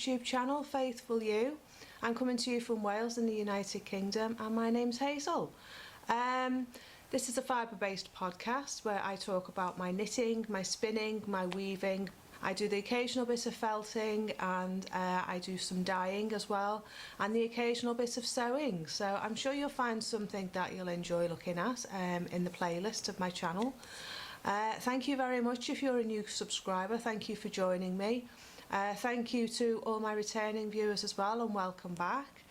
YouTube channel, Faithful You. I'm coming to you from Wales in the United Kingdom, and my name's Hazel. This is a fibre-based podcast where I talk about my knitting, my spinning, my weaving. I do the occasional bit of felting, and I do some dyeing as well, and the occasional bit of sewing. So I'm sure you'll find something that you'll enjoy looking at in the playlist of my channel. Thank you very much if you're a new subscriber. Thank you for joining me. Thank you to all my returning viewers as well, and welcome back.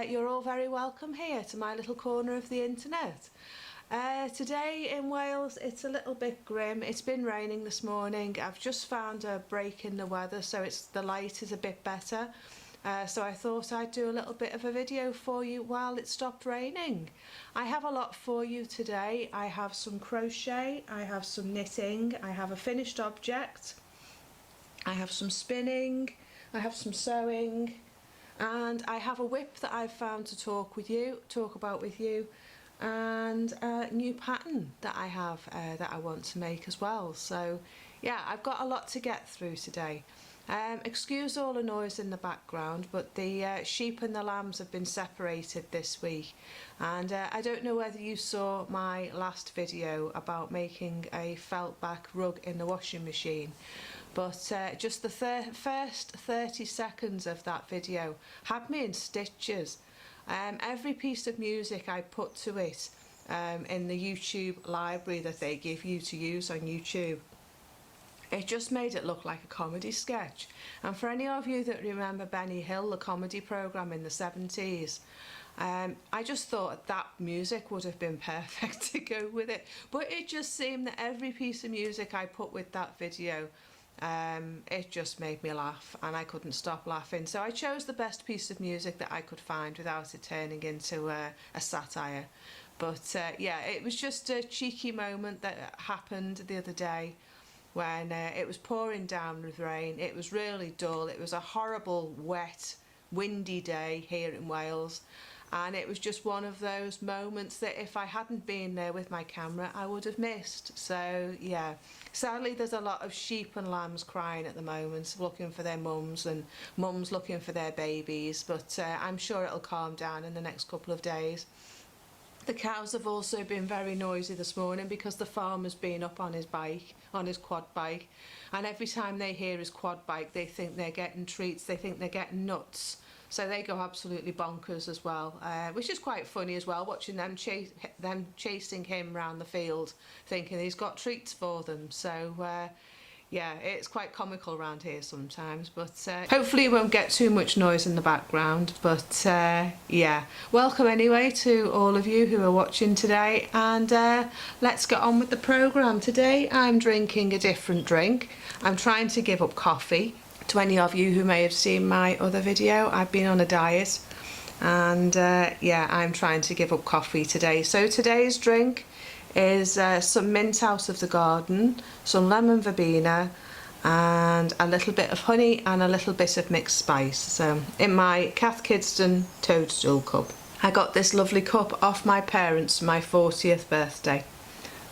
You're all very welcome here to my little corner of the internet. Today in Wales it's a little bit grim. It's been raining this morning. I've just found a break in the weather, so the light is a bit better. So I thought I'd do a little bit of a video for you while it stopped raining. I have a lot for you today. I have some crochet, I have some knitting, I have a finished object, I have some spinning, I have some sewing, and I have a whip that I've found to talk about with you, and a new pattern that I have that I want to make as well. So yeah, I've got a lot to get through today. Excuse all the noise in the background, but the sheep and the lambs have been separated this week, and I don't know whether you saw my last video about making a felt back rug in the washing machine, but just the first 30 seconds of that video had me in stitches. Every piece of music I put to it in the YouTube library that they give you to use on YouTube, it just made it look like a comedy sketch. And for any of you that remember Benny Hill, the comedy programme in the 70s, I just thought that music would have been perfect to go with it. But it just seemed that every piece of music I put with that video, it just made me laugh, and I couldn't stop laughing. So I chose the best piece of music that I could find without it turning into a satire. But yeah, it was just a cheeky moment that happened the other day when it was pouring down with rain. It was really dull. It was a horrible, wet, windy day here in Wales, and it was just one of those moments that if I hadn't been there with my camera, I would have missed. So yeah, sadly there's a lot of sheep and lambs crying at the moment, looking for their mums, and mums looking for their babies, but I'm sure it'll calm down in the next couple of days. The cows have also been very noisy this morning because the farmer's been up on his bike, on his quad bike, and every time they hear his quad bike they think they're getting treats, they think they're getting nuts, so they go absolutely bonkers as well, which is quite funny as well, watching them chasing him around the field thinking he's got treats for them. So yeah, it's quite comical around here sometimes, but hopefully you won't get too much noise in the background. But yeah, welcome anyway to all of you who are watching today, and let's get on with the programme. Today I'm drinking a different drink. I'm trying to give up coffee. To any of you who may have seen my other video, I've been on a diet, and yeah, I'm trying to give up coffee today. So today's drink is some mint out of the garden, some lemon verbena, and a little bit of honey and a little bit of mixed spice. So in my Cath Kidston toadstool cup. I got this lovely cup off my parents for my 40th birthday.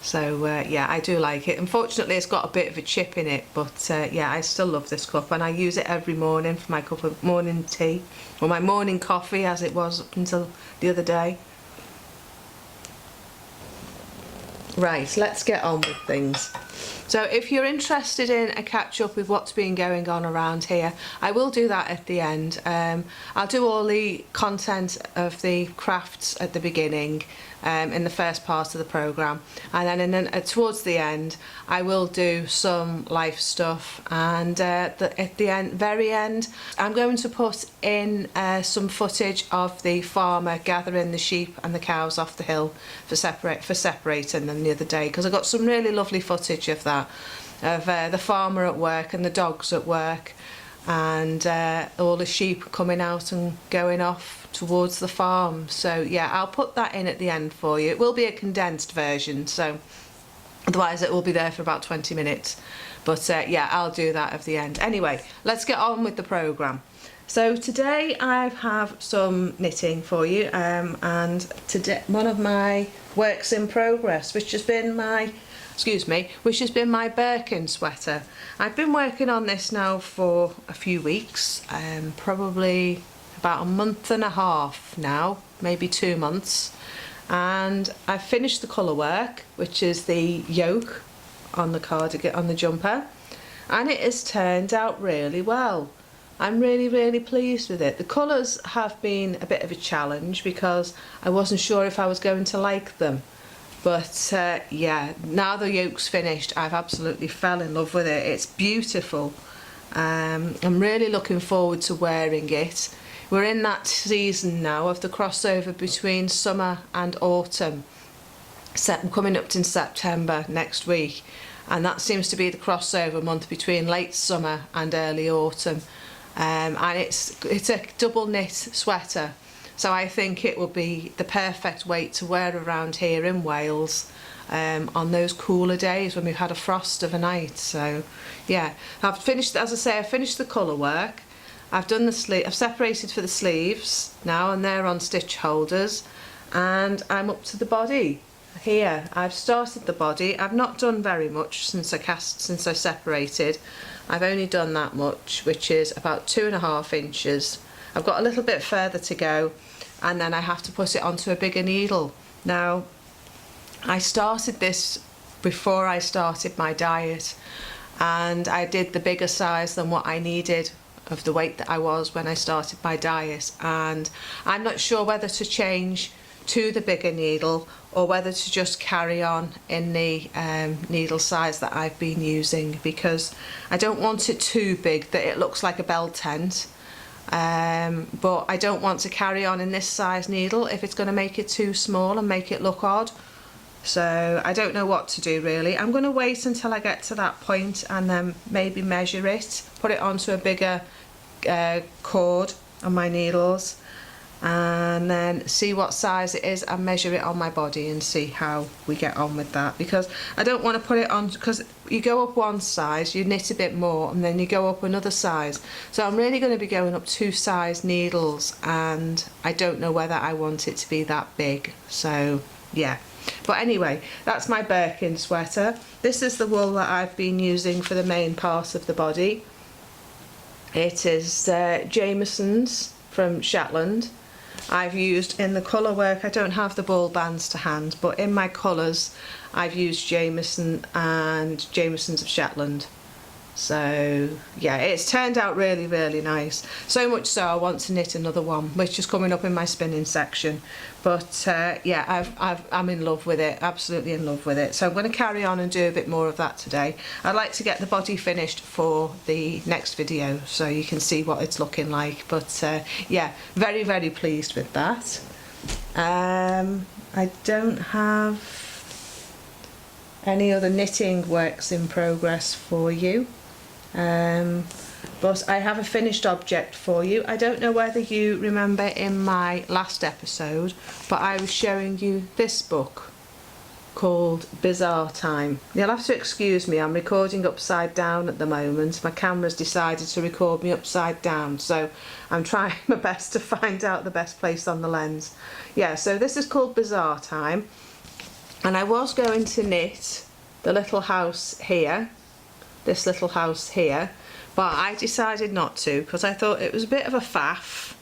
So yeah, I do like it. Unfortunately it's got a bit of a chip in it, but yeah, I still love this cup, and I use it every morning for my cup of morning tea, or my morning coffee as it was up until the other day. Right, let's get on with things. So if you're interested in a catch up with what's been going on around here, I will do that at the end. I'll do all the content of the crafts at the beginning, in the first part of the programme, and then towards the end I will do some life stuff, and at the very end I'm going to put in some footage of the farmer gathering the sheep and the cows off the hill for separating them the other day, because I got some really lovely footage of that, of the farmer at work and the dogs at work, and all the sheep coming out and going off towards the farm. So yeah, I'll put that in at the end for you. It will be a condensed version, so otherwise it will be there for about 20 minutes, but yeah, I'll do that at the end. Anyway, let's get on with the programme. So today I have some knitting for you, and today one of my works in progress, which has been my which has been my Birkin sweater. I've been working on this now for a few weeks, probably about a month and a half now, maybe 2 months, and I've finished the colour work, which is the yoke on the cardigan, on the jumper, and it has turned out really well. I'm really pleased with it. The colours have been a bit of a challenge because I wasn't sure if I was going to like them, but yeah, now the yoke's finished, I've absolutely fell in love with it. It's beautiful. I'm really looking forward to wearing it. We're in that season now of the crossover between summer and autumn. Coming up in September next week, and that seems to be the crossover month between late summer and early autumn. And it's a double knit sweater, so I think it will be the perfect weight to wear around here in Wales on those cooler days when we've had a frost of a night. So yeah, I've finished, as I say, I've finished the colour work. I've done the sleeve, I've separated for the sleeves now, and they're on stitch holders, and I'm up to the body here. I've started the body. I've not done very much since I separated. I've only done that much, which is about 2.5 inches. I've got a little bit further to go, and then I have to put it onto a bigger needle. Now, I started this before I started my diet, and I did the bigger size than what I needed of the weight that I was when I started my diet, and I'm not sure whether to change to the bigger needle or whether to just carry on in the needle size that I've been using, because I don't want it too big that it looks like a bell tent, but I don't want to carry on in this size needle if it's going to make it too small and make it look odd. So I don't know what to do really. I'm going to wait until I get to that point and then maybe measure it, put it onto a bigger cord on my needles, and then see what size it is and measure it on my body and see how we get on with that, because I don't want to put it on, because you go up one size, you knit a bit more, and then you go up another size. So I'm really going to be going up 2 size needles, and I don't know whether I want it to be that big. So yeah. But anyway, that's my Birkin sweater. This is the wool that I've been using for the main part of the body. It is Jamieson's from Shetland. I've used in the colour work, I don't have the ball bands to hand, but in my colours I've used Jamieson and Jamieson's of Shetland. So yeah, it's turned out really nice. So much so I want to knit another one, which is coming up in my spinning section. But yeah, I'm in love with it, absolutely in love with it. So I'm going to carry on and do a bit more of that today. I'd like to get the body finished for the next video so you can see what it's looking like. But yeah, very pleased with that. I don't have any other knitting works in progress for you. But I have a finished object for you. I don't know whether you remember in my last episode, but I was showing you this book called Bizarre Time. You'll have to excuse me, I'm recording upside down at the moment. My camera's decided to record me upside down, so I'm trying my best to find out the best place on the lens. Yeah, so this is called Bizarre Time, and I was going to knit the little house here, this little house here, but I decided not to because I thought it was a bit of a faff,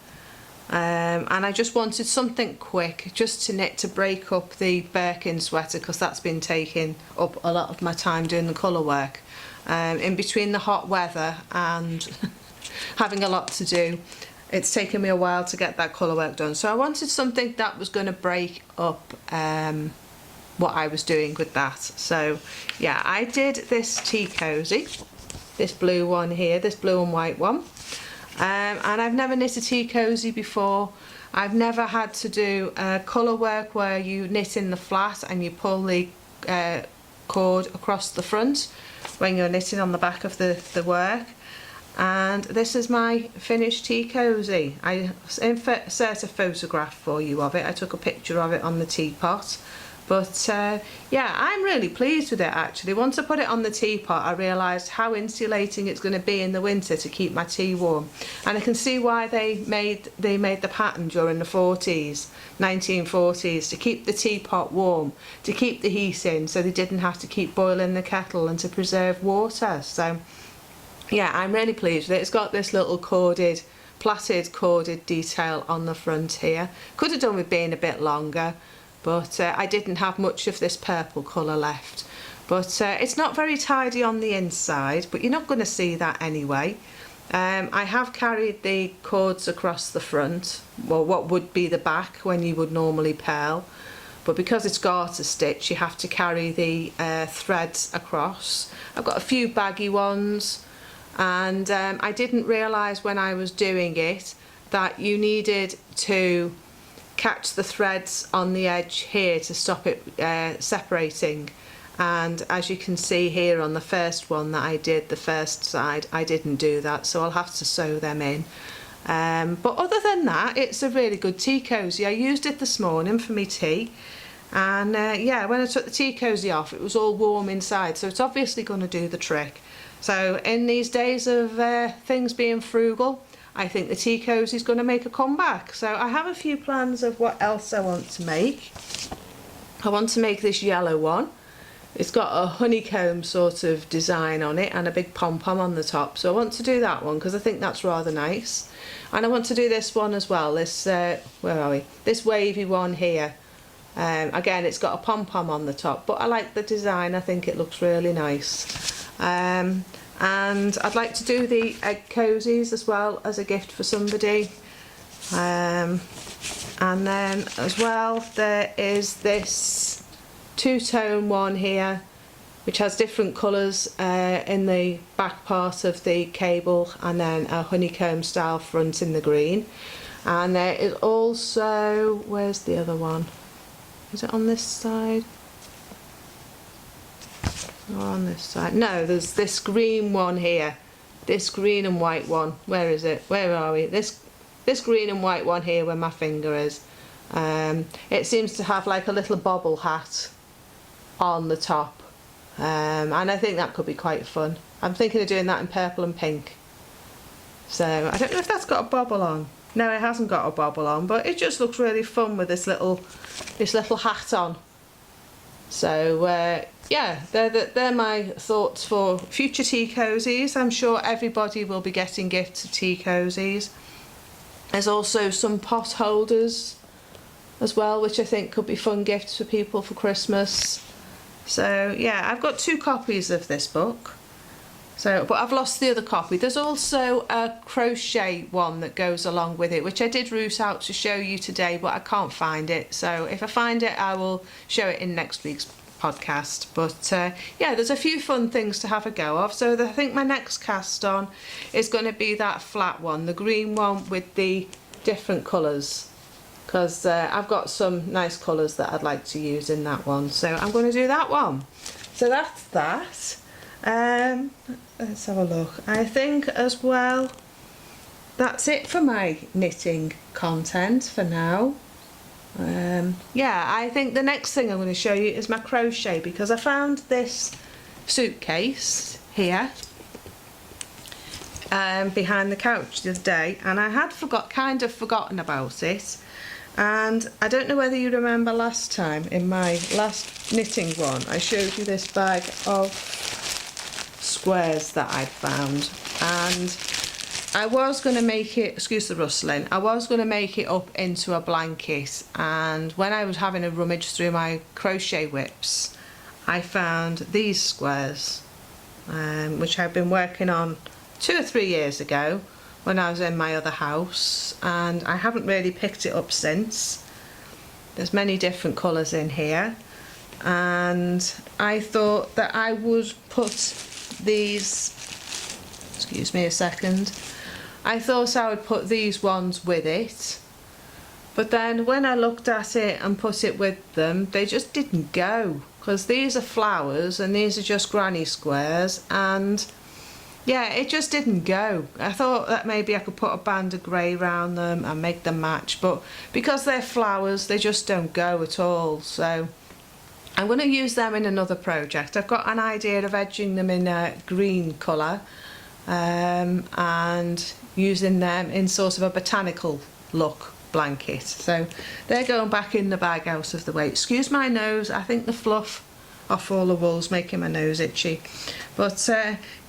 and I just wanted something quick just to knit to break up the Birkin sweater, because that's been taking up a lot of my time doing the colour work. In between the hot weather and having a lot to do, it's taken me a while to get that colour work done, so I wanted something that was going to break up what I was doing with that. So yeah, I did this tea cosy, this blue one here, this blue and white one, and I've never knit a tea cosy before. I've never had to do colour work where you knit in the flat and you pull the cord across the front when you're knitting on the back of the work. And this is my finished tea cosy. I insert a photograph for you of it. I took a picture of it on the teapot, But yeah, I'm really pleased with it actually. Once I put it on the teapot, I realised how insulating it's going to be in the winter to keep my tea warm. And I can see why they made the pattern during the 1940s, to keep the teapot warm, to keep the heat in, so they didn't have to keep boiling the kettle and to preserve water. So yeah, I'm really pleased with it. It's got this little plaited corded detail on the front here. Could have done with being a bit longer, but I didn't have much of this purple colour left. But it's not very tidy on the inside, but you're not going to see that anyway. I have carried the cords across the front, well, what would be the back when you would normally purl, but because it's garter stitch you have to carry the threads across. I've got a few baggy ones, and I didn't realise when I was doing it that you needed to catch the threads on the edge here to stop it separating. And as you can see here on the first one that I did, the first side, I didn't do that, so I'll have to sew them in. But other than that, it's a really good tea cosy. I used it this morning for my tea, and yeah, when I took the tea cosy off, it was all warm inside, so it's obviously going to do the trick. So in these days of things being frugal, I think the tea cosy is going to make a comeback. So I have a few plans of what else I want to make. I want to make this yellow one. It's got a honeycomb sort of design on it and a big pom-pom on the top, so I want to do that one because I think that's rather nice. And I want to do this one as well, this where are we, this wavy one here. Again, it's got a pom-pom on the top, but I like the design. I think it looks really nice. And I'd like to do the egg cozies as well as a gift for somebody. And then as well there is this two-tone one here which has different colours in the back part of the cable, and then a honeycomb style front in the green. And there is also, where's the other one? Is it on this side? Or on this side? No, there's this green one here. This green and white one. Where is it? Where are we? This green and white one here where my finger is. It seems to have like a little bobble hat on the top. And I think that could be quite fun. I'm thinking of doing that in purple and pink. So I don't know if that's got a bobble on. No, it hasn't got a bobble on, but it just looks really fun with this little hat on. So yeah, they're my thoughts for future tea cozies. I'm sure everybody will be getting gifts of tea cozies. There's also some pot holders as well, which I think could be fun gifts for people for Christmas. So yeah, I've got 2 copies of this book. So, but I've lost the other copy. There's also a crochet one that goes along with it, which I did root out to show you today, but I can't find it. So if I find it, I will show it in next week's podcast. But yeah, there's a few fun things to have a go of. So I think my next cast on is going to be that flat one, the green one with the different colours, because I've got some nice colours that I'd like to use in that one. So I'm going to do that one. So that's that. Let's have a look. I think as well that's it for my knitting content for now. Yeah, I think the next thing I'm going to show you is my crochet, because I found this suitcase here behind the couch the other day, and I had kind of forgotten about it. And I don't know whether you remember last time in my last knitting one, I showed you this bag of squares that I'd found, and I was going to make it, excuse the rustling, I was going to make it up into a blanket, and when I was having a rummage through my crochet whips, I found these squares, which I've been working on 2 or 3 years ago when I was in my other house, and I haven't really picked it up since. There's many different colours in here, and I thought that I would put these, excuse me a second, I thought I would put these ones with it, but then when I looked at it and put it with them, they just didn't go, because these are flowers and these are just granny squares, and yeah, it just didn't go. I thought that maybe I could put a band of grey around them and make them match, but because they're flowers they just don't go at all. So I'm going to use them in another project. I've got an idea of edging them in a green colour and using them in sort of a botanical look blanket. So they're going back in the bag out of the way. Excuse my nose, I think the fluff off all the wool's making my nose itchy. But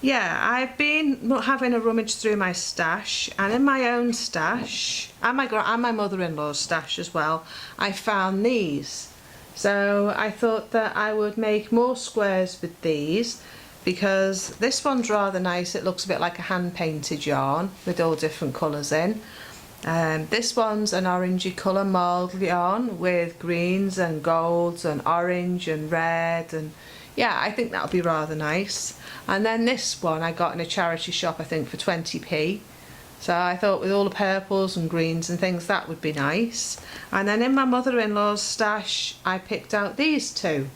yeah, I've been having a rummage through my stash, and in my own stash and my mother-in-law's stash as well, I found these. So I thought that I would make more squares with these, because this one's rather nice. It looks a bit like a hand painted yarn with all different colours in. This one's an orangey colour marled yarn with greens and golds and orange and red, and yeah, I think that'll be rather nice. And then this one I got in a charity shop, I think for 20p. So I thought with all the purples and greens and things, that would be nice. And then in my mother-in-law's stash I picked out these two.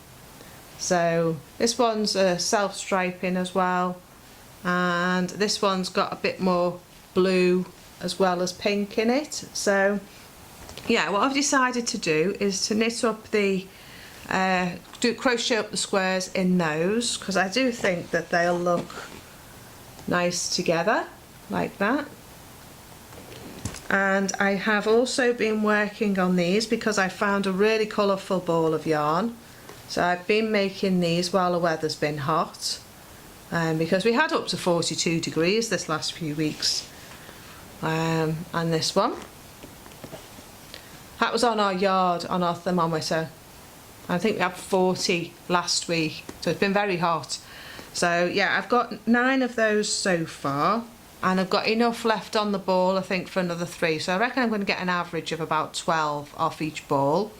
So this one's a self-striping as well, and this one's got a bit more blue as well as pink in it. So yeah, what I've decided to do is to knit up the crochet up the squares in those, because I do think that they'll look nice together like that. And I have also been working on these because I found a really colourful ball of yarn. So I've been making these while the weather's been hot, because we had up to 42 degrees this last few weeks. And this one, that was on our yard, on our thermometer. I think we had 40 last week, so it's been very hot. So yeah, I've got 9 of those so far, and I've got enough left on the ball I think for another 3, so I reckon I'm going to get an average of about 12 off each ball.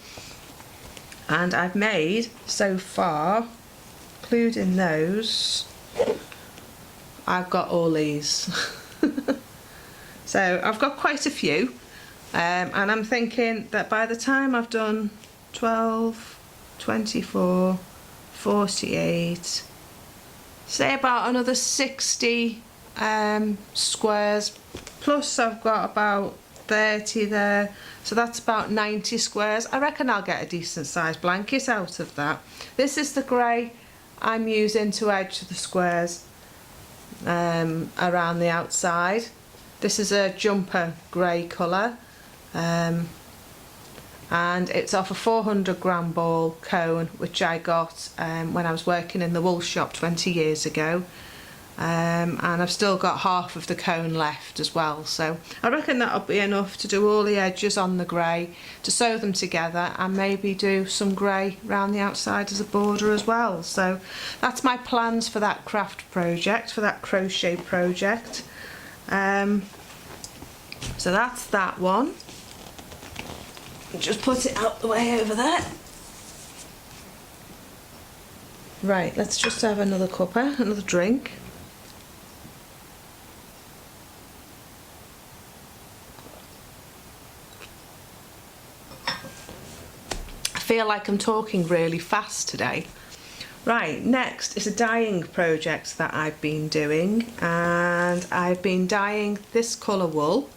And I've made so far, including those, I've got all these. So I've got quite a few, and I'm thinking that by the time I've done 12, 24, 48, say about another 60 squares, plus I've got about 30 there, so that's about 90 squares. I reckon I'll get a decent sized blanket out of that. This is the grey I'm using to edge the squares around the outside. This is a jumper grey colour, and it's off a 400 gram ball cone which I got when I was working in the wool shop 20 years ago, and I've still got half of the cone left as well, so I reckon that'll be enough to do all the edges on the grey, to sew them together and maybe do some grey around the outside as a border as well. So that's my plans for that craft project, for that crochet project. So that's that one. Just put it out the way over there. Right, let's just have another cuppa, another drink. I feel like I'm talking really fast today. Right, next is a dyeing project that I've been doing, and I've been dyeing this colour wool.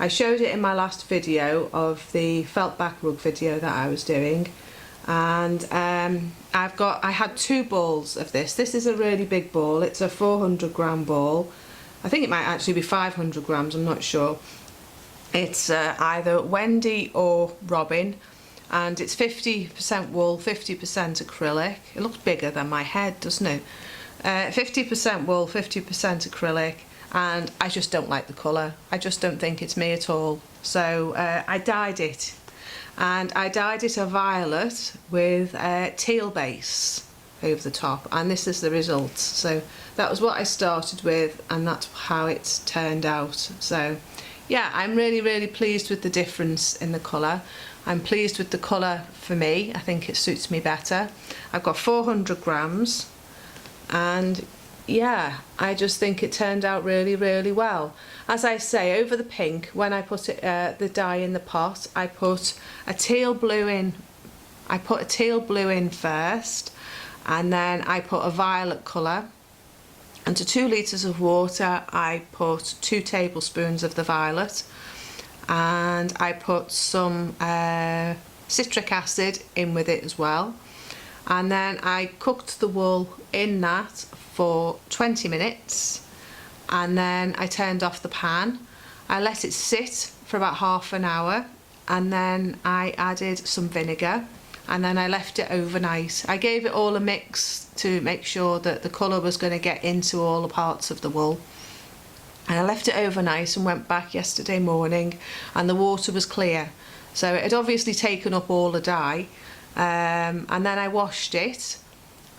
I showed it in my last video of the felt back rug video that I was doing, and I had 2 balls of this. This is a really big ball. It's a 400 gram ball. I think it might actually be 500 grams, I'm not sure. It's either Wendy or Robin, and it's 50% wool, 50% acrylic. It looks bigger than my head, doesn't it? 50% wool, 50% acrylic, and I just don't like the colour. I just don't think it's me at all. So I dyed it, and I dyed it a violet with a teal base over the top, and this is the result. So that was what I started with, and that's how it's turned out. So yeah, I'm really pleased with the difference in the colour. I'm pleased with the colour for me. I think it suits me better. I've got 400 grams, and yeah, I just think it turned out really well. As I say, over the pink, when I put it, the dye in the pot, I put a teal blue in. I put a teal blue in first, and then I put a violet colour. And to 2 litres of water, I put 2 tablespoons of the violet, and I put some citric acid in with it as well. and then I cooked the wool in that for 20 minutes, and then I turned off the pan. I let it sit for about half an hour, and then I added some vinegar, and then I left it overnight. I gave it all a mix to make sure that the colour was going to get into all the parts of the wool. And I left it overnight and went back yesterday morning, and the water was clear. So it had obviously taken up all the dye, and then I washed it,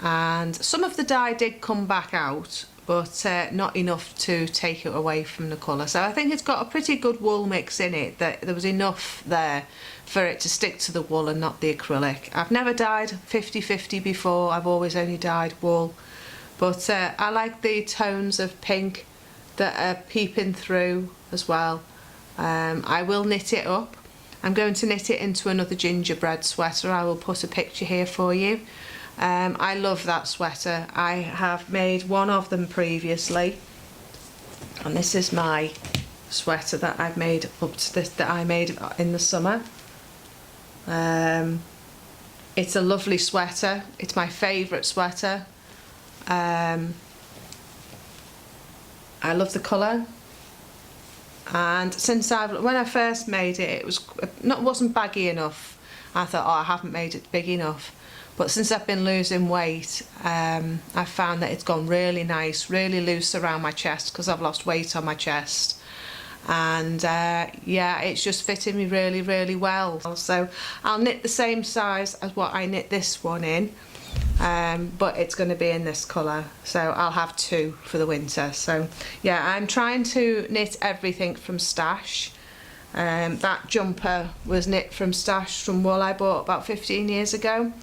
and some of the dye did come back out, but not enough to take it away from the colour. So I think it's got a pretty good wool mix in it, that there was enough there for it to stick to the wool and not the acrylic. I've never dyed 50-50 before, I've always only dyed wool, but I like the tones of pink that are peeping through as well. I will knit it up. I'm going to knit it into another gingerbread sweater. I will put a picture here for you. I love that sweater. I have made one of them previously, and this is my sweater that I've made up to this, that I made in the summer. It's a lovely sweater. It's my favourite sweater. I love the colour, and since when I first made it, it wasn't baggy enough. I thought, oh, I haven't made it big enough. But since I've been losing weight, I've found that it's gone really nice, really loose around my chest, because I've lost weight on my chest. And yeah, it's just fitting me really, really well. So I'll knit the same size as what I knit this one in, but it's going to be in this colour, so I'll have two for the winter. So yeah, I'm trying to knit everything from stash. That jumper was knit from stash from wool I bought about 15 years ago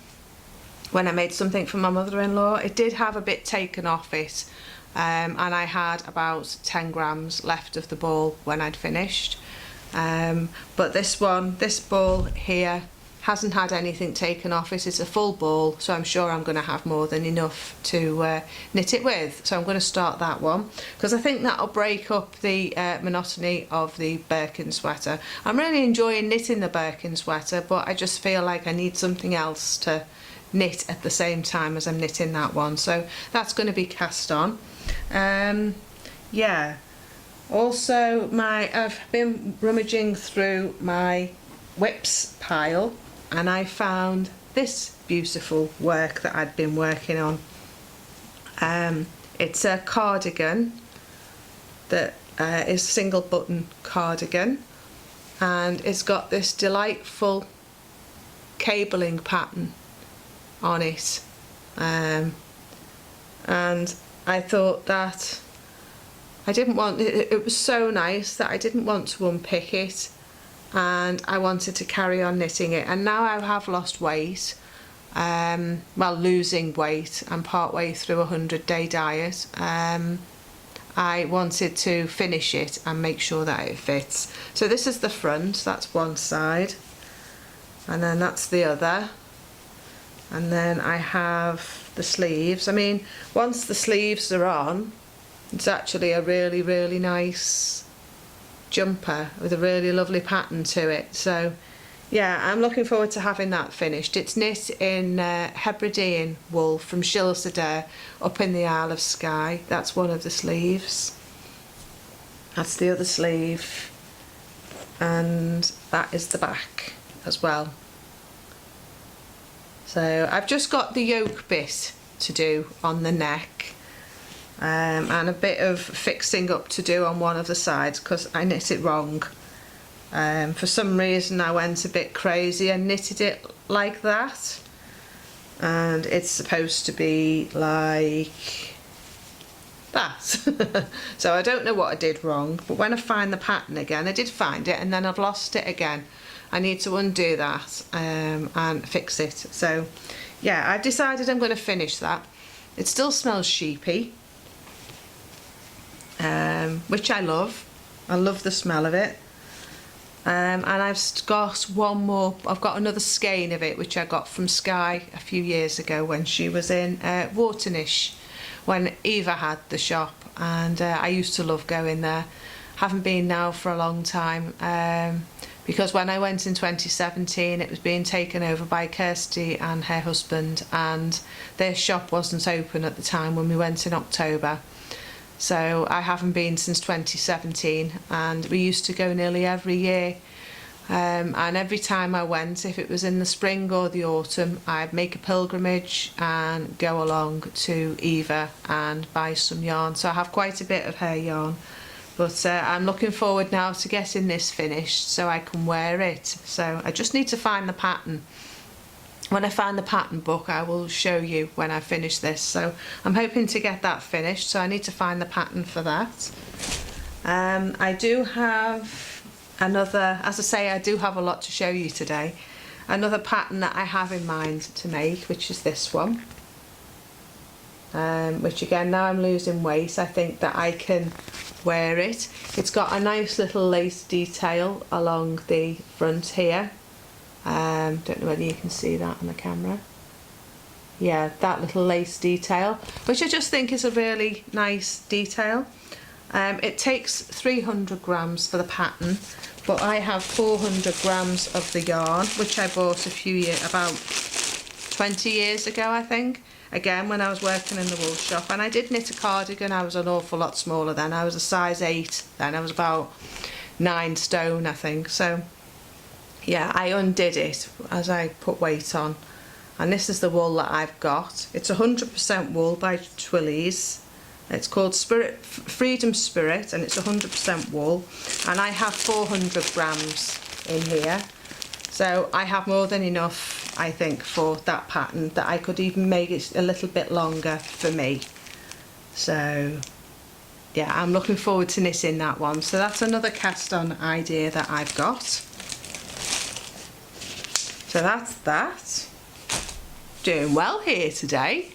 when I made something for my mother-in-law. It did have a bit taken off it, and I had about 10 grams left of the ball when I'd finished. But this ball here hasn't had anything taken off it. It's a full ball, so I'm sure I'm going to have more than enough to knit it with. So I'm going to start that one, because I think that'll break up the monotony of the Birkin sweater. I'm really enjoying knitting the Birkin sweater, but I just feel like I need something else to knit at the same time as I'm knitting that one. So that's going to be cast on. Yeah. Also, I've been rummaging through my whips pile, and I found this beautiful work that I'd been working on. It's a cardigan that is single button cardigan, and it's got this delightful cabling pattern on it, and I thought that I didn't want it was so nice that I didn't want to unpick it, and I wanted to carry on knitting it. And now I have lost weight, well, losing weight. I'm part way through a 100-day diet. I wanted to finish it and make sure that it fits. So this is the front, that's one side, and then that's the other. And then I have the sleeves. I mean, once the sleeves are on, it's actually a really, really nice jumper with a really lovely pattern to it. So yeah, I'm looking forward to having that finished. It's knit in Hebridean wool from Shilseder up in the Isle of Skye. That's one of the sleeves. That's the other sleeve. And that is the back as well. So I've just got the yoke bit to do on the neck, and a bit of fixing up to do on one of the sides because I knit it wrong. For some reason I went a bit crazy and knitted it like that, and it's supposed to be like that. So I don't know what I did wrong, but when I find the pattern again, I did find it and then I've lost it again. I need to undo that and fix it. So yeah, I've decided I'm going to finish that. It still smells sheepy, which I love. I love the smell of it. And I've got one more, I've got another skein of it which I got from Skye a few years ago when she was in Waternish, when Eva had the shop, and I used to love going there. Haven't been now for a long time, because when I went in 2017 it was being taken over by Kirsty and her husband, and their shop wasn't open at the time when we went in October. So I haven't been since 2017, and we used to go nearly every year. And every time I went, if it was in the spring or the autumn, I'd make a pilgrimage and go along to Eva and buy some yarn. So I have quite a bit of her yarn, but I'm looking forward now to getting this finished so I can wear it. So I just need to find the pattern. When I find the pattern book, I will show you when I finish this. So I'm hoping to get that finished, so I need to find the pattern for that. I do have another, as I say, I do have a lot to show you today. Another pattern that I have in mind to make, which is this one. Which again, now I'm losing weight, I think that I can wear it. It's got a nice little lace detail along the front here. Don't know whether you can see that on the camera. Yeah, that little lace detail, which I just think is a really nice detail. It takes 300 grams for the pattern, but I have 400 grams of the yarn, which I bought about 20 years ago, I think. Again, when I was working in the wool shop, and I did knit a cardigan. I was an awful lot smaller then. I was a size 8 then. I was about 9 stone, I think. So yeah, I undid it as I put weight on, and this is the wool that I've got. It's 100% wool by Twillies. It's called Freedom Spirit, and it's 100% wool, and I have 400 grams in here, so I have more than enough, I think, for that pattern, that I could even make it a little bit longer for me. So yeah, I'm looking forward to knitting that one. So that's another cast on idea that I've got. So that's that. Doing well here today.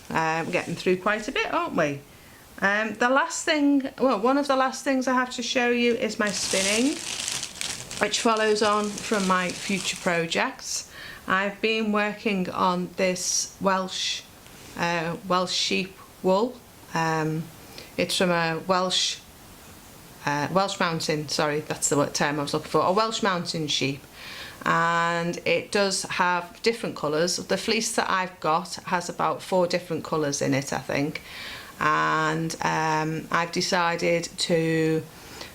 Getting through quite a bit, aren't we? The last thing, well, one of the last things I have to show you is my spinning, which follows on from my future projects. I've been working on this Welsh sheep wool. It's from a Welsh mountain, sorry, that's the term I was looking for, a Welsh mountain sheep. And it does have different colours. The fleece that I've got has about 4 different colours in it, I think. And I've decided to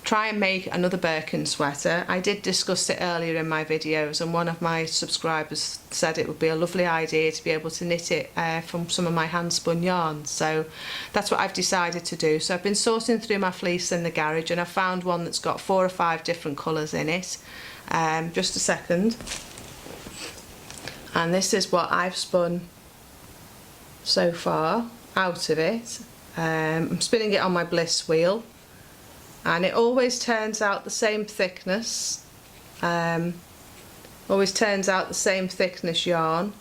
try and make another Birkin sweater. I did discuss it earlier in my videos, and one of my subscribers said it would be a lovely idea to be able to knit it from some of my hand spun yarns. So that's what I've decided to do. So I've been sorting through my fleece in the garage, and I found one that's got 4 or 5 different colours in it. Just a second. And this is what I've spun so far out of it. I'm spinning it on my bliss wheel, and it always turns out the same thickness. Always turns out the same thickness yarn.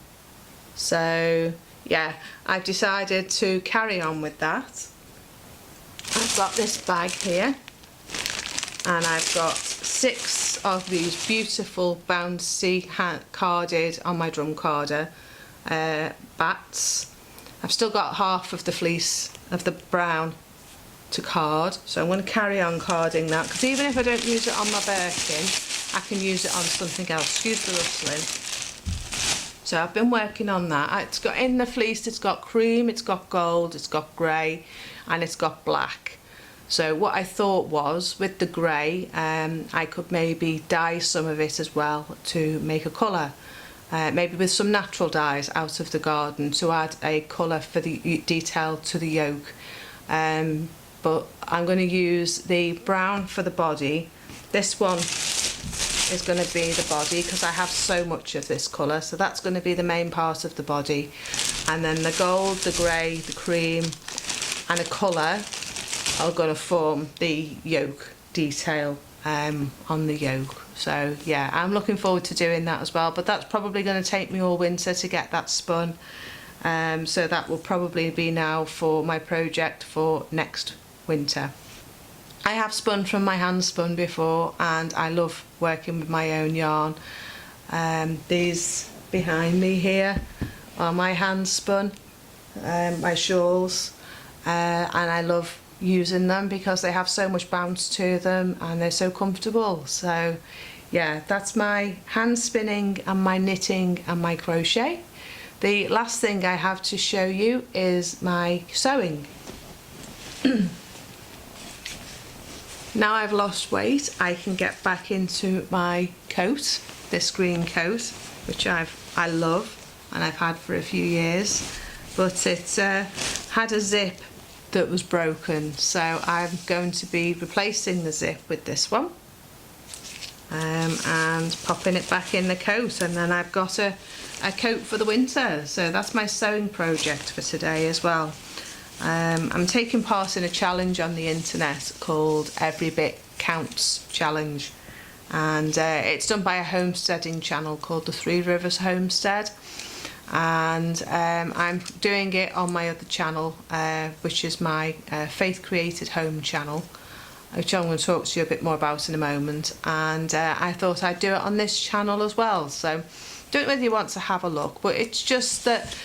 So yeah, I've decided to carry on with that. I've got this bag here, and I've got 6 of these beautiful bouncy carded on my drum carder bats. I've still got half of the fleece of the brown to card, so I'm going to carry on carding that, because even if I don't use it on my Birkin, I can use it on something else. Excuse the rustling. So I've been working on that. It's got, in the fleece, it's got cream, it's got gold, it's got grey, and it's got black. So what I thought was, with the grey, I could maybe dye some of it as well to make a colour. Maybe with some natural dyes out of the garden to add a colour for the detail to the yoke. But I'm going to use the brown for the body. This one is going to be the body, because I have so much of this colour, so that's going to be the main part of the body. And then the gold, the grey, the cream and a colour are going to form the yoke detail on the yoke. So yeah, I'm looking forward to doing that as well, but that's probably going to take me all winter to get that spun. So that will probably be now for my project for next winter. I have spun from my hand spun before, and I love working with my own yarn. These behind me here are my hand spun, my shawls, and I love using them because they have so much bounce to them and they're so comfortable. So yeah, that's my hand spinning and my knitting and my crochet. The last thing I have to show you is my sewing. Now I've lost weight, I can get back into my coat, this green coat, which I love and I've had for a few years, but it had a zip that was broken, so I'm going to be replacing the zip with this one and popping it back in the coat, and then I've got a coat for the winter. So that's my sewing project for today as well. I'm taking part in a challenge on the internet called Every Bit Counts Challenge, and it's done by a homesteading channel called the Three Rivers Homestead, and I'm doing it on my other channel, which is my Faith Created Home channel, which I'm going to talk to you a bit more about in a moment, and I thought I'd do it on this channel as well. So don't know whether you want to have a look, but it's just that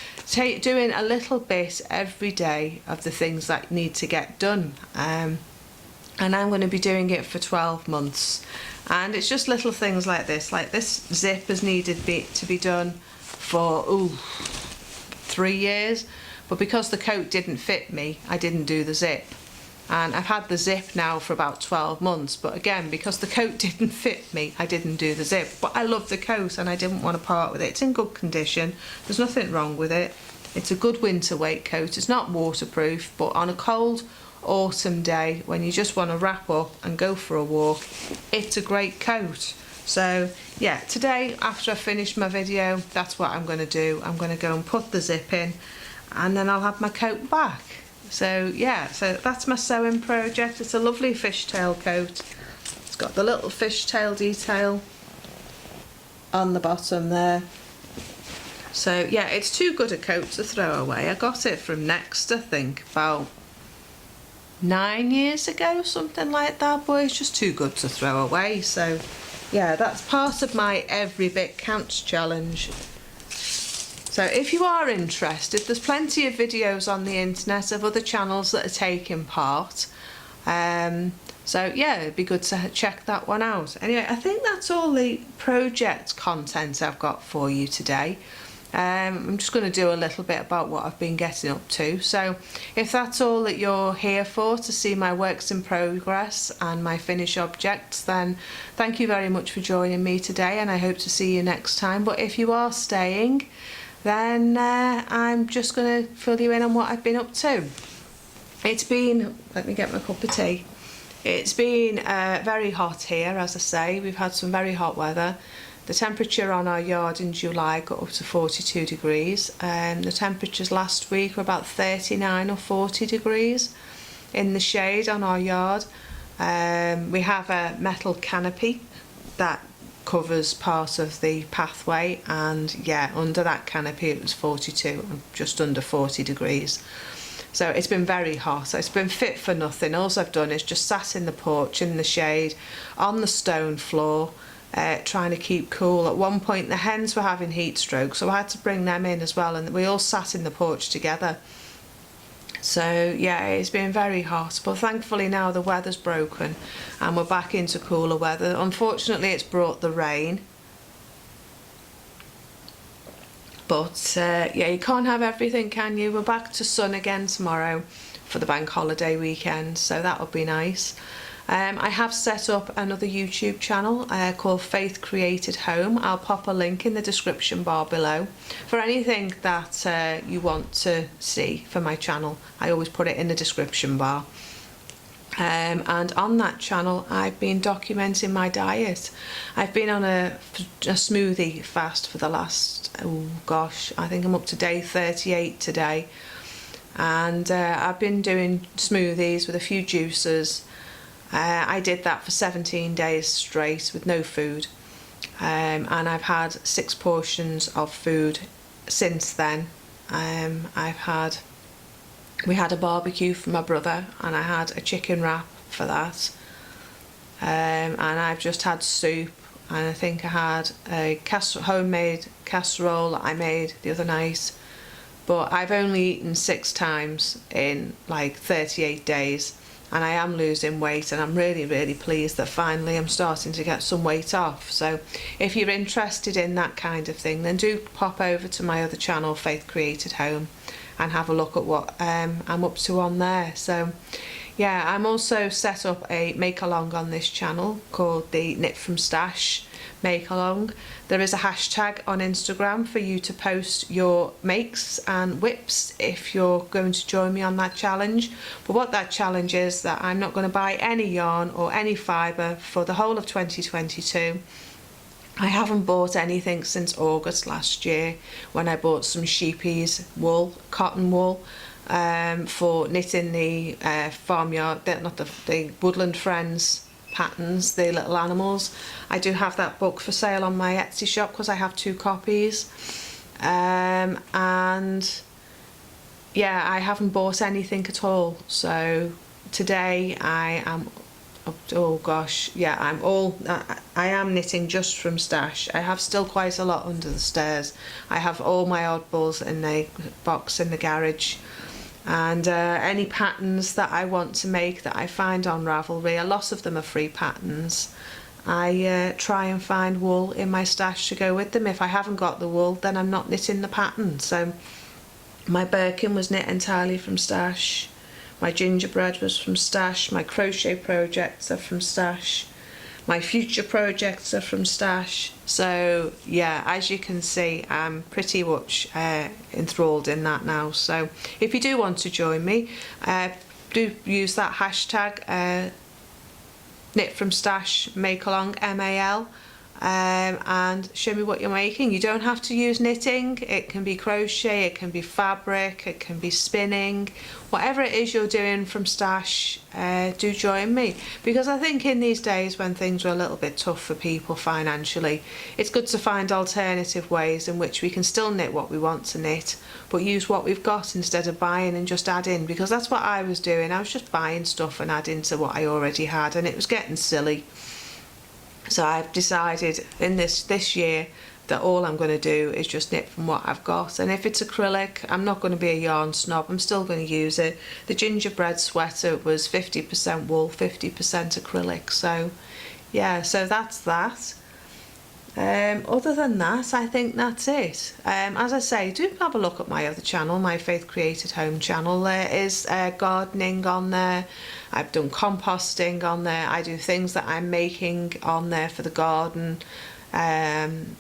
doing a little bit every day of the things that need to get done, and I'm going to be doing it for 12 months, and it's just little things like this zip has needed to be done for 3 years, but because the coat didn't fit me, I didn't do the zip. And I've had the zip now for about 12 months, but again, because the coat didn't fit me, I didn't do the zip. But I love the coat and I didn't want to part with it. It's in good condition, there's nothing wrong with it. It's a good winter weight coat, it's not waterproof, but on a cold autumn day when you just want to wrap up and go for a walk, it's a great coat. So yeah, today after I finish my video, that's what I'm going to do. I'm going to go and put the zip in, and then I'll have my coat back. So yeah, so that's my sewing project. It's a lovely fishtail coat. It's got the little fishtail detail on the bottom there. So yeah, it's too good a coat to throw away. I got it from Next, I think, about 9 years ago, something like that, but it's just too good to throw away. So yeah, that's part of my Every Bit Counts challenge. So if you are interested, there's plenty of videos on the internet of other channels that are taking part. So yeah, it'd be good to check that one out. Anyway, I think that's all the project content I've got for you today. I'm just going to do a little bit about what I've been getting up to. So if that's all that you're here for, to see my works in progress and my finished objects, then thank you very much for joining me today, and I hope to see you next time. But if you are staying, then I'm just going to fill you in on what I've been up to. It's been, let me get my cup of tea. It's been very hot here, as I say. We've had some very hot weather. The temperature on our yard in July got up to 42 degrees. The temperatures last week were about 39 or 40 degrees in the shade on our yard. We have a metal canopy that covers part of the pathway, and yeah, under that canopy it was 42, just under 40 degrees. So it's been very hot. It's been fit for nothing. All I've done is just sat in the porch in the shade on the stone floor, trying to keep cool. At one point the hens were having heat stroke, so I had to bring them in as well, and we all sat in the porch together. So yeah, it's been very hot, but thankfully now the weather's broken and we're back into cooler weather. Unfortunately it's brought the rain, but yeah, you can't have everything, can you? We're back to sun again tomorrow for the bank holiday weekend, so that'll be nice. I have set up another YouTube channel called Faith Created Home. I'll pop a link in the description bar below for anything that you want to see for my channel. I always put it in the description bar. And on that channel I've been documenting my diet. I've been on a smoothie fast for the last, oh gosh, I think I'm up to day 38 today. And I've been doing smoothies with a few juices. I did that for 17 days straight with no food, and I've had 6 portions of food since then. We had a barbecue for my brother, and I had a chicken wrap for that, and I've just had soup, and I think I had a homemade casserole that I made the other night, but I've only eaten 6 times in like 38 days. and I am losing weight, and I'm really pleased that finally I'm starting to get some weight off. So if you're interested in that kind of thing, then do pop over to my other channel, Faith Created Home, and have a look at what I'm up to on there. So yeah, I'm also set up a make along on this channel called the Knit from Stash make along. There is a hashtag on Instagram for you to post your makes and whips if you're going to join me on that challenge. But what that challenge is, that I'm not going to buy any yarn or any fibre for the whole of 2022. I haven't bought anything since August last year, when I bought some sheepies wool, cotton wool, for knitting the farmyard, not the Woodland Friends patterns, the little animals. I do have that book for sale on my Etsy shop because I have 2 copies. And yeah, I haven't bought anything at all. So today I am, oh gosh, yeah, I am knitting just from stash. I have still quite a lot under the stairs. I have all my oddballs in the box in the garage. And any patterns that I want to make that I find on Ravelry, a lot of them are free patterns. I try and find wool in my stash to go with them. If I haven't got the wool, then I'm not knitting the pattern. So my Birkin was knit entirely from stash. My gingerbread was from stash. My crochet projects are from stash. My future projects are from stash. So yeah, as you can see, I'm pretty much enthralled in that now. So if you do want to join me, do use that hashtag knit from stash make along MAL, and show me what you're making. You don't have to use knitting. It can be crochet, it can be fabric, it can be spinning, whatever it is you're doing from stash. Do join me, because I think in these days when things are a little bit tough for people financially, it's good to find alternative ways in which we can still knit what we want to knit, but use what we've got instead of buying and just adding, because that's what I was doing. I was just buying stuff and adding to what I already had, and it was getting silly. So I've decided in this year that all I'm going to do is just knit from what I've got. And if it's acrylic, I'm not going to be a yarn snob. I'm still going to use it. The gingerbread sweater was 50% wool, 50% acrylic. So yeah, so that's that. Other than that, I think that's it. As I say, do have a look at my other channel, my Faith Created Home channel. There is gardening on there. I've done composting on there. I do things that I'm making on there for the garden. I'm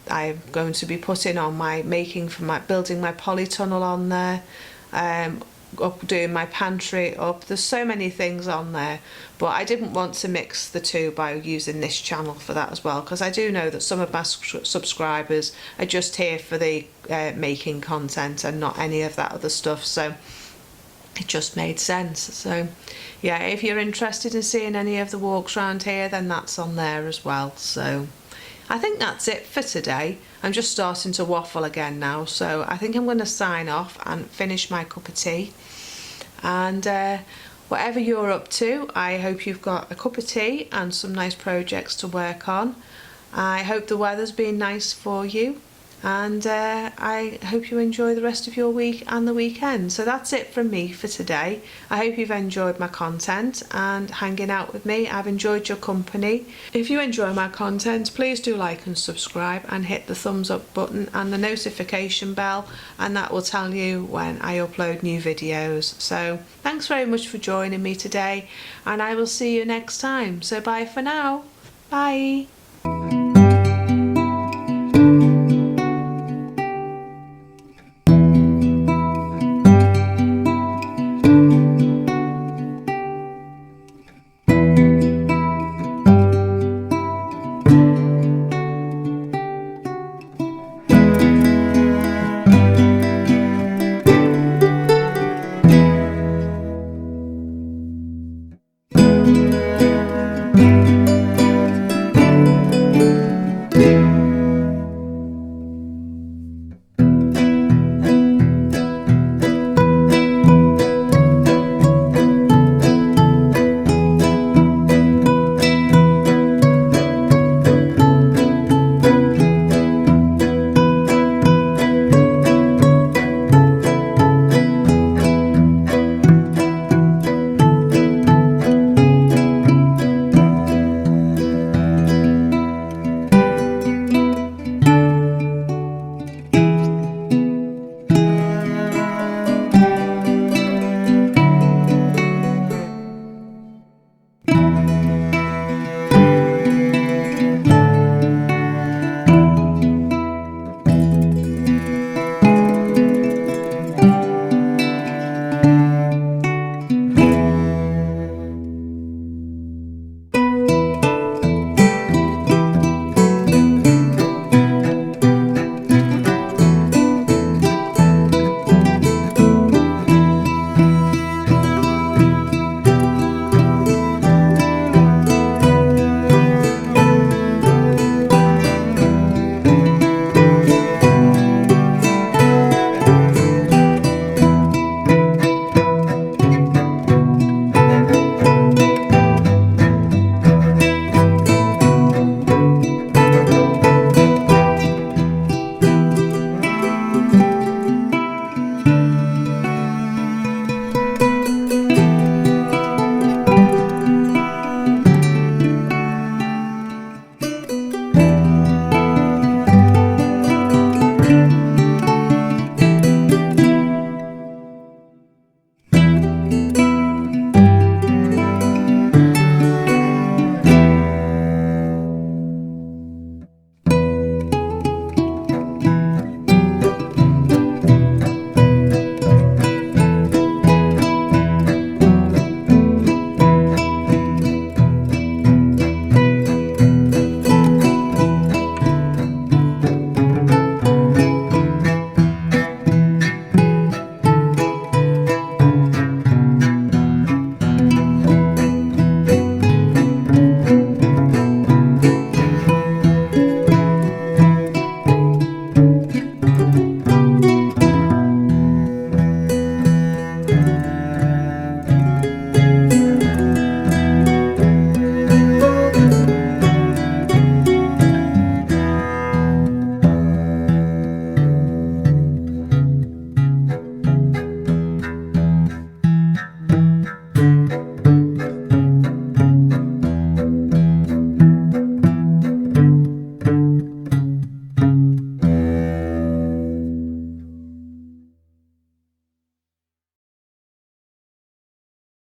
going to be putting on my building my polytunnel on there. Doing my pantry up. There's so many things on there, but I didn't want to mix the two by using this channel for that as well, because I do know that some of my subscribers are just here for the making content and not any of that other stuff, so it just made sense. So yeah, if you're interested in seeing any of the walks around here, then that's on there as well. So I think that's it for today. I'm just starting to waffle again now, so I think I'm going to sign off and finish my cup of tea. And whatever you're up to, I hope you've got a cup of tea and some nice projects to work on. I hope the weather's been nice for you, and I hope you enjoy the rest of your week and the weekend. So that's it from me for today. I hope you've enjoyed my content and hanging out with me. I've enjoyed your company. If you enjoy my content, please do like and subscribe and hit the thumbs up button and the notification bell, and that will tell you when I upload new videos. So thanks very much for joining me today, and I will see you next time. So bye for now. Bye.